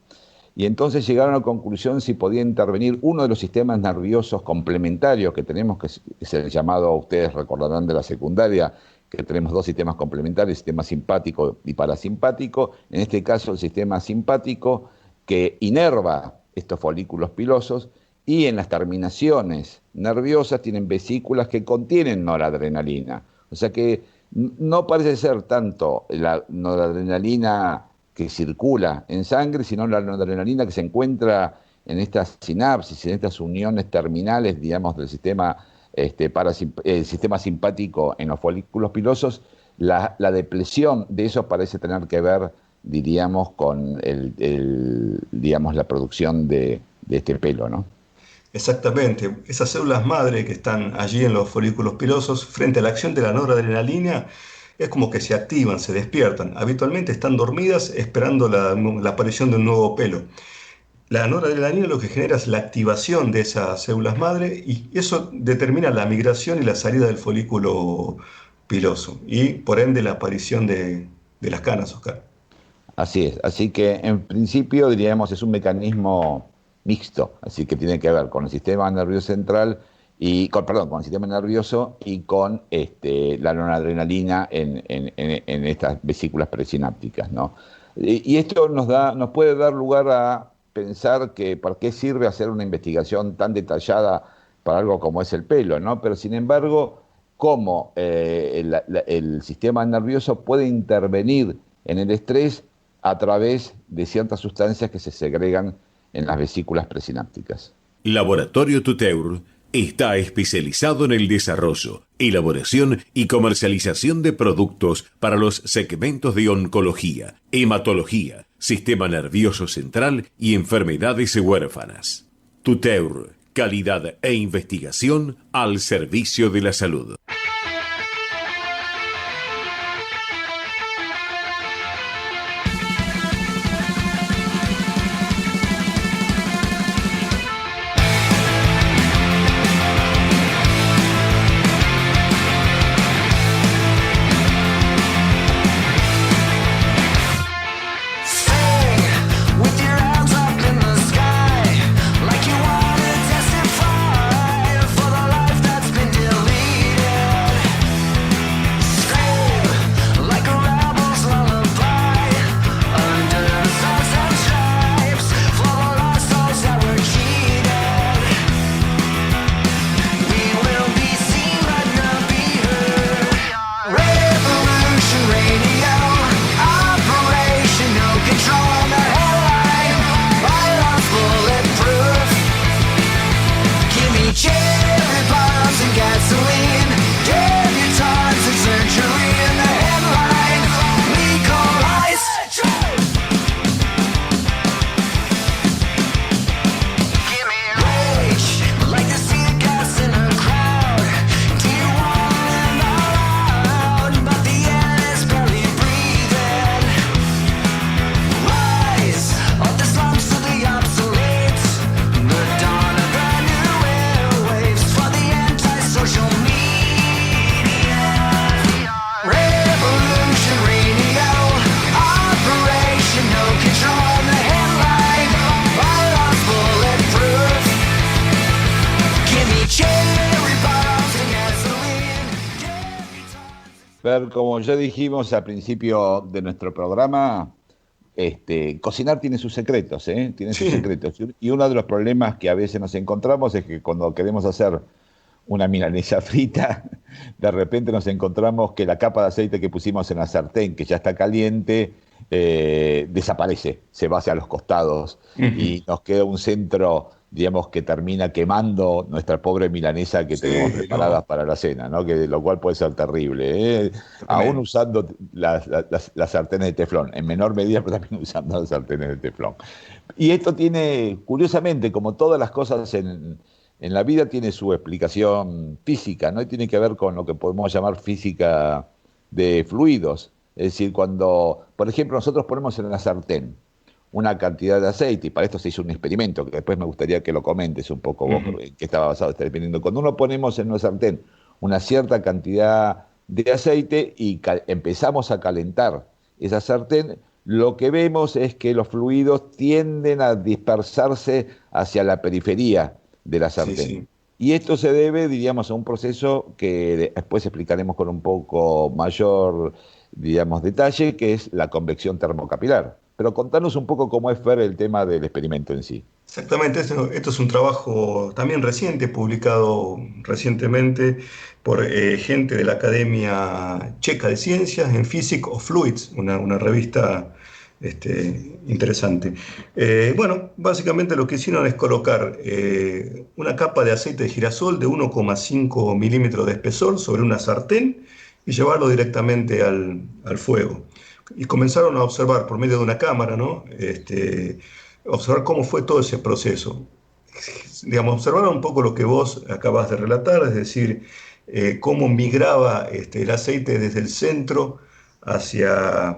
Y entonces llegaron a la conclusión si podía intervenir uno de los sistemas nerviosos complementarios que tenemos, que es el llamado, ustedes recordarán de la secundaria, que tenemos dos sistemas complementarios, el sistema simpático y parasimpático. En este caso, el sistema simpático, que inerva estos folículos pilosos, y en las terminaciones nerviosas tienen vesículas que contienen noradrenalina. O sea que no parece ser tanto la noradrenalina que circula en sangre, sino la noradrenalina que se encuentra en estas sinapsis, en estas uniones terminales, del sistema el sistema simpático en los folículos pilosos. La depresión de eso parece tener que ver, con la producción de este pelo, ¿no?
Exactamente. Esas células madre que están allí en los folículos pilosos, frente a la acción de la noradrenalina, es como que se activan, se despiertan. Habitualmente están dormidas esperando la aparición de un nuevo pelo. La noradrenalina lo que genera es la activación de esas células madre, y eso determina la migración y la salida del folículo piloso y por ende la aparición de las canas, Oscar.
Así es, así que en principio es un mecanismo mixto, así que tiene que ver con el sistema nervioso central con el sistema nervioso y con la noradrenalina en estas vesículas presinápticas, ¿no? Y esto nos puede dar lugar a pensar que para qué sirve hacer una investigación tan detallada para algo como es el pelo, ¿no? Pero sin embargo, cómo el sistema nervioso puede intervenir en el estrés a través de ciertas sustancias que se segregan en las vesículas presinápticas.
Laboratorio Tuteur está especializado en el desarrollo, elaboración y comercialización de productos para los segmentos de oncología, hematología, sistema nervioso central y enfermedades huérfanas. Tuteur, calidad e investigación al servicio de la salud.
Fer, como ya dijimos al principio de nuestro programa, cocinar tiene sus secretos, ¿eh? Tiene sus
Sí,
secretos. Y uno de los problemas que a veces nos encontramos es que cuando queremos hacer una milanesa frita, de repente nos encontramos que la capa de aceite que pusimos en la sartén, que ya está caliente, desaparece, se va hacia los costados y nos queda un centro, digamos, que termina quemando nuestra pobre milanesa que tenemos
sí,
preparada
no,
para la cena, ¿no? Lo cual puede ser terrible, ¿eh? Aún
tremendo.
usando las sartenes de teflón, en menor medida, pero también usando las sartenes de teflón. Y esto tiene, curiosamente, como todas las cosas en la vida, tiene su explicación física, ¿no? Y tiene que ver con lo que podemos llamar física de fluidos. Es decir, cuando, por ejemplo, nosotros ponemos en la sartén una cantidad de aceite, y para esto se hizo un experimento, que después me gustaría que lo comentes un poco vos,
Ujú.
en qué estaba basado este experimento. Cuando uno ponemos en una sartén una cierta cantidad de aceite y empezamos a calentar esa sartén, lo que vemos es que los fluidos tienden a dispersarse hacia la periferia de la
Sí,
sartén.
sí.
Y esto se debe, diríamos, a un proceso que después explicaremos con un poco mayor, digamos, detalle, que es la convección termocapilar. Pero contanos un poco cómo es, Fer, el tema del experimento en sí.
Exactamente, esto es un trabajo también reciente, publicado recientemente por gente de la Academia Checa de Ciencias en Physics of Fluids, una revista interesante. Bueno, básicamente lo que hicieron es colocar una capa de aceite de girasol de 1,5 milímetros de espesor sobre una sartén y llevarlo directamente al fuego. Y comenzaron a observar por medio de una cámara, ¿no? Observar cómo fue todo ese proceso. Digamos, observar un poco lo que vos acabas de relatar, es decir, cómo migraba el aceite desde el centro hacia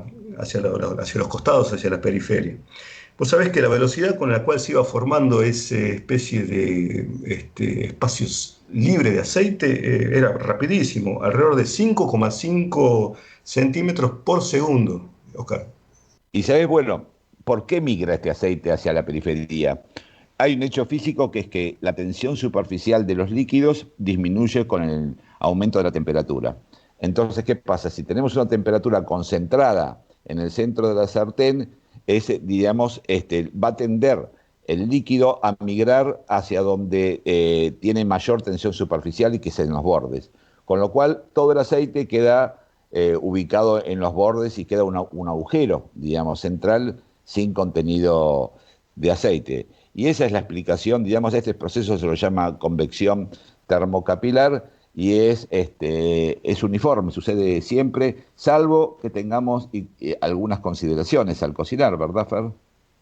los costados, hacia la periferia. Vos sabés que la velocidad con la cual se iba formando esa especie de espacios libres de aceite era rapidísimo, alrededor de 5,5 centímetros por segundo, Oscar.
Y sabés, bueno, ¿por qué migra este aceite hacia la periferia? Hay un hecho físico que es que la tensión superficial de los líquidos disminuye con el aumento de la temperatura. Entonces, ¿qué pasa? Si tenemos una temperatura concentrada en el centro de la sartén, digamos, va a tender el líquido a migrar hacia donde tiene mayor tensión superficial y que es en los bordes. Con lo cual, todo el aceite queda ubicado en los bordes y queda un agujero, digamos, central sin contenido de aceite. Y esa es la explicación, digamos, este proceso se lo llama convección termocapilar y es uniforme, sucede siempre, salvo que tengamos algunas consideraciones al cocinar, ¿verdad, Fer?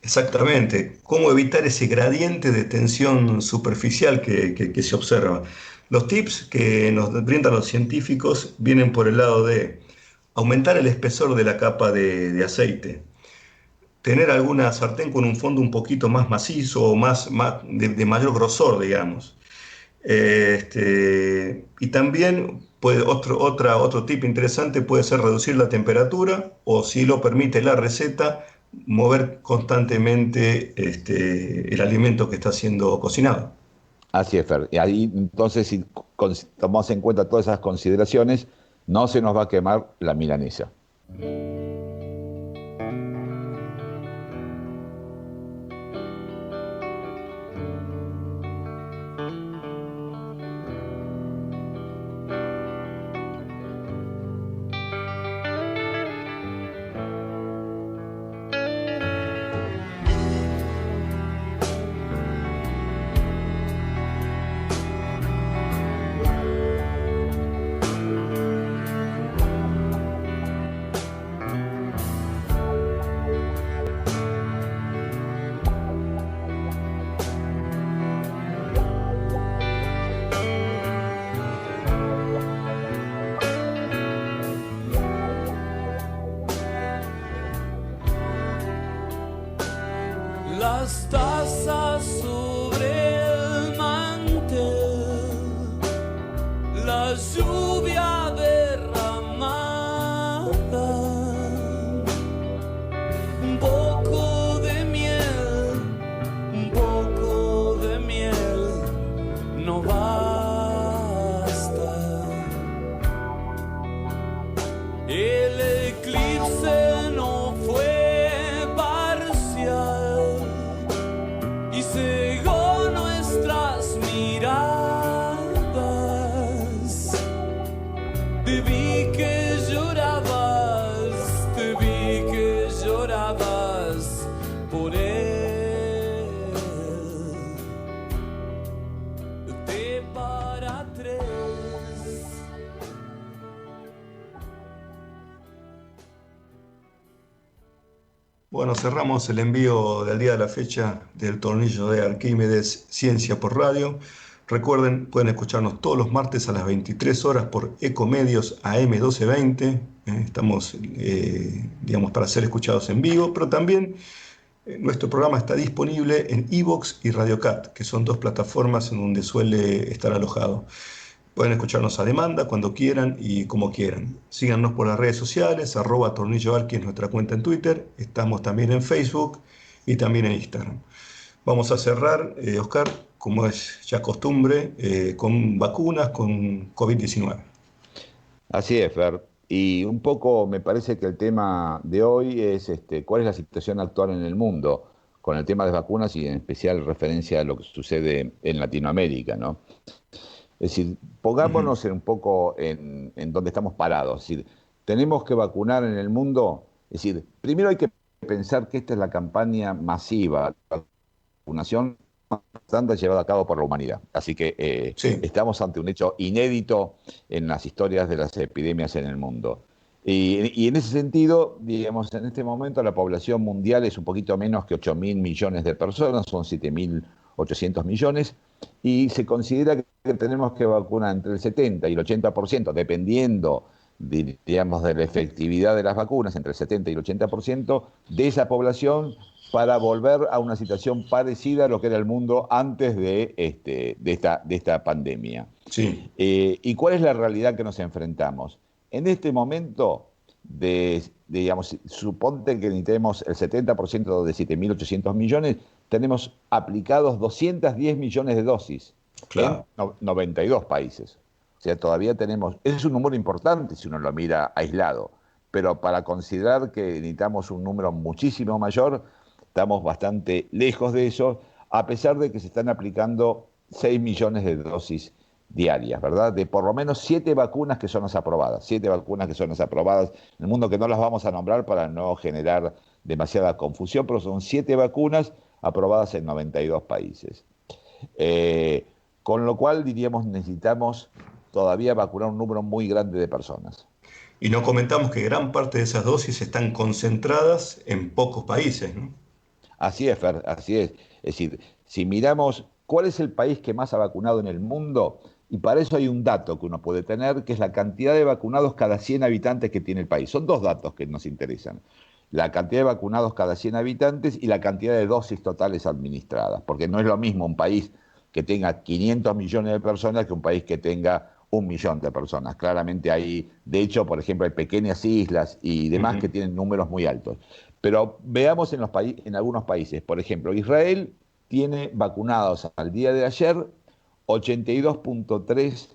Exactamente. ¿Cómo evitar ese gradiente de tensión superficial que se observa? Los tips que nos brindan los científicos vienen por el lado de aumentar el espesor de la capa de aceite, tener alguna sartén con un fondo un poquito más macizo o de mayor grosor, digamos. Y también otro tip interesante puede ser reducir la temperatura o, si lo permite la receta, mover constantemente el alimento que está siendo cocinado.
Así es, Fer. Y ahí entonces, si tomamos en cuenta todas esas consideraciones, no se nos va a quemar la milanesa.
Las tazas sobre el mantel, la lluvia derramada, un poco de miel no basta. por él de para tres.
Bueno, cerramos el envío del día de la fecha del tornillo de Arquímedes Ciencia por Radio. Recuerden, pueden escucharnos todos los martes a las 23 horas por Ecomedios AM 1220. Estamos, digamos, para ser escuchados en vivo, pero también nuestro programa está disponible en iVoox y RadioCat, que son dos plataformas en donde suele estar alojado. Pueden escucharnos a demanda cuando quieran y como quieran. Síganos por las redes sociales, @tornilloarqui es nuestra cuenta en Twitter. Estamos también en Facebook y también en Instagram. Vamos a cerrar, Oscar, como es ya costumbre, con vacunas, con COVID-19.
Así es, Fer. Y un poco me parece que el tema de hoy es cuál es la situación actual en el mundo con el tema de vacunas y en especial referencia a lo que sucede en Latinoamérica, ¿no? Es decir, pongámonos un poco en donde estamos parados. Es decir, tenemos que vacunar en el mundo. Es decir, primero hay que pensar que esta es la campaña masiva de vacunación más grande llevada a cabo por la humanidad. Así que estamos ante un hecho inédito en las historias de las epidemias en el mundo. Y en ese sentido, digamos, en este momento la población mundial es un poquito menos que 8.000 millones de personas, son 7.800 millones, y se considera que tenemos que vacunar entre el 70 y el 80%, dependiendo, digamos, de la efectividad de las vacunas, entre el 70 y el 80% de esa población, para volver a una situación parecida a lo que era el mundo antes de esta pandemia.
Sí.
¿Y cuál es la realidad que nos enfrentamos? En este momento, digamos, suponte que necesitemos el 70% de 7.800 millones, tenemos aplicados 210 millones de dosis en 92 países. O sea, todavía tenemos, es un número importante si uno lo mira aislado, pero para considerar que necesitamos un número muchísimo mayor, estamos bastante lejos de eso, a pesar de que se están aplicando 6 millones de dosis diarias, ¿verdad? De por lo menos 7 vacunas que son las aprobadas. 7 vacunas que son las aprobadas en el mundo, que no las vamos a nombrar para no generar demasiada confusión, pero son 7 vacunas aprobadas en 92 países. Con lo cual, diríamos, necesitamos todavía vacunar un número muy grande de personas.
Y no comentamos que gran parte de esas dosis están concentradas en pocos países, ¿no?
Así es, Fer, así es. Es decir, si miramos cuál es el país que más ha vacunado en el mundo, y para eso hay un dato que uno puede tener, que es la cantidad de vacunados cada 100 habitantes que tiene el país. Son dos datos que nos interesan: la cantidad de vacunados cada 100 habitantes y la cantidad de dosis totales administradas, porque no es lo mismo un país que tenga 500 millones de personas que un país que tenga 1 millón de personas. Claramente hay, de hecho, por ejemplo, hay pequeñas islas y demás que tienen números muy altos. Pero veamos en algunos países. Por ejemplo, Israel tiene vacunados al día de ayer 82.3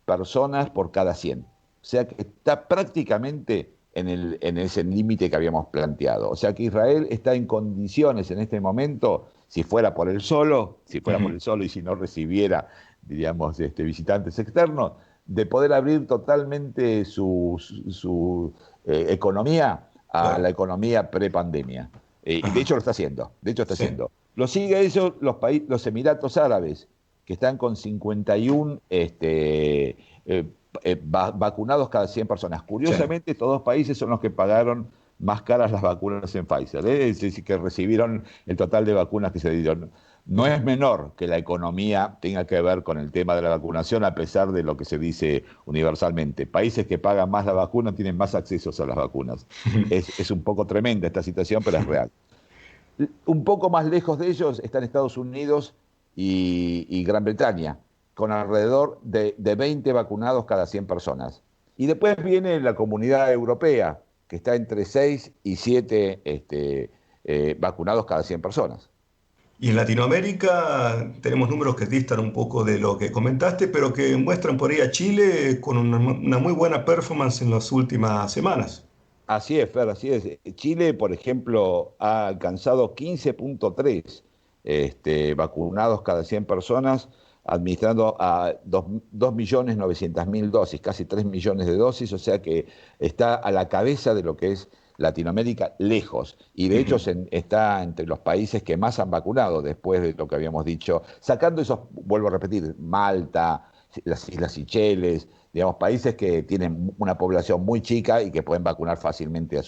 personas por cada 100. O sea que está prácticamente en ese límite que habíamos planteado. O sea que Israel está en condiciones en este momento, si fuera por él solo y si no recibiera, diríamos, visitantes externos, de poder abrir totalmente su economía a la economía prepandemia. Y de hecho lo está haciendo. Lo sigue eso los Emiratos Árabes, que están con 51 vacunados cada 100 personas. Curiosamente, estos dos países son los que pagaron más caras las vacunas en Pfizer, es decir, que recibieron el total de vacunas que se dieron. No es menor que la economía tenga que ver con el tema de la vacunación, a pesar de lo que se dice universalmente. Países que pagan más la vacuna tienen más accesos a las vacunas. Es un poco tremenda esta situación, pero es real. Un poco más lejos de ellos están Estados Unidos y Gran Bretaña, con alrededor de 20 vacunados cada 100 personas. Y después viene la Comunidad Europea, que está entre 6 y 7 vacunados cada 100 personas.
Y en Latinoamérica tenemos números que distan un poco de lo que comentaste, pero que muestran por ahí a Chile con una muy buena performance en las últimas semanas.
Así es, Fer, así es. Chile, por ejemplo, ha alcanzado 15.3 vacunados cada 100 personas, administrando a 2.900.000 dosis, casi 3 millones de dosis, o sea que está a la cabeza de lo que es Latinoamérica lejos, y de hecho está entre los países que más han vacunado después de lo que habíamos dicho, sacando esos, vuelvo a repetir, Malta, las Islas Seychelles, digamos, países que tienen una población muy chica y que pueden vacunar fácilmente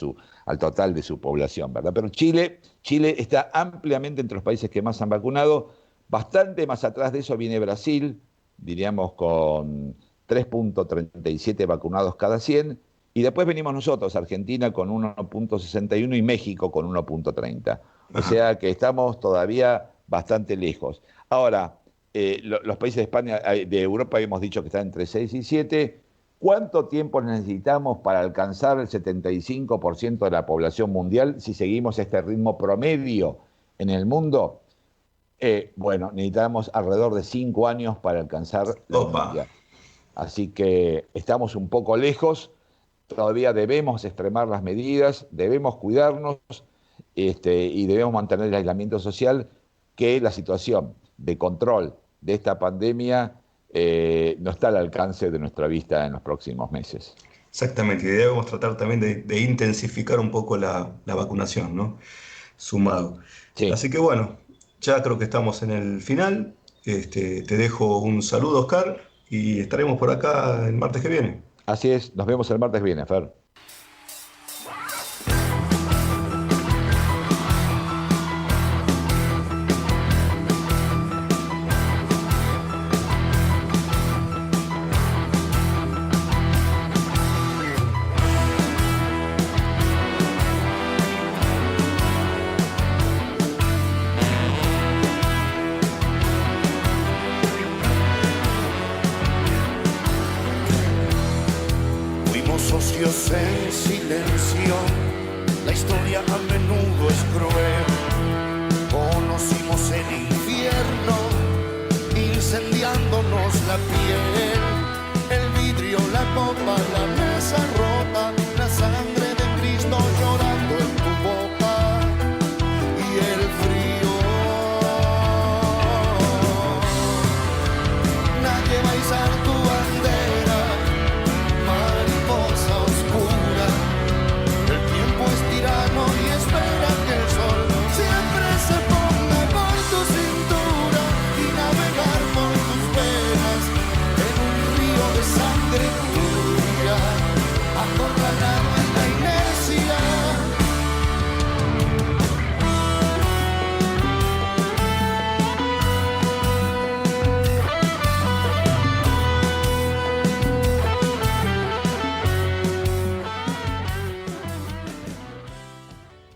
al total de su población, ¿verdad? Pero Chile está ampliamente entre los países que más han vacunado. Bastante más atrás de eso viene Brasil, diríamos con 3.37 vacunados cada 100, y después venimos nosotros, Argentina con 1.61 y México con 1.30. O sea que estamos todavía bastante lejos. Ahora, los países de España, de Europa hemos dicho que están entre 6 y 7. ¿Cuánto tiempo necesitamos para alcanzar el 75% de la población mundial si seguimos este ritmo promedio en el mundo? Bueno, necesitamos alrededor de 5 años para alcanzar la mundial. Así que estamos un poco lejos, todavía debemos extremar las medidas, debemos cuidarnos y debemos mantener el aislamiento social, que la situación de control de esta pandemia no está al alcance de nuestra vista en los próximos meses.
Exactamente, y debemos tratar también de intensificar un poco la vacunación, ¿no? Sumado. Sí. Así que bueno, ya creo que estamos en el final. Te dejo un saludo, Oscar, y estaremos por acá el martes que viene.
Así es, nos vemos el martes que viene, Fer.
Socios en silencio, la historia a menudo es cruel. Conocimos el infierno, incendiándonos la piel. El vidrio, la copa, la mesa rota, la sangre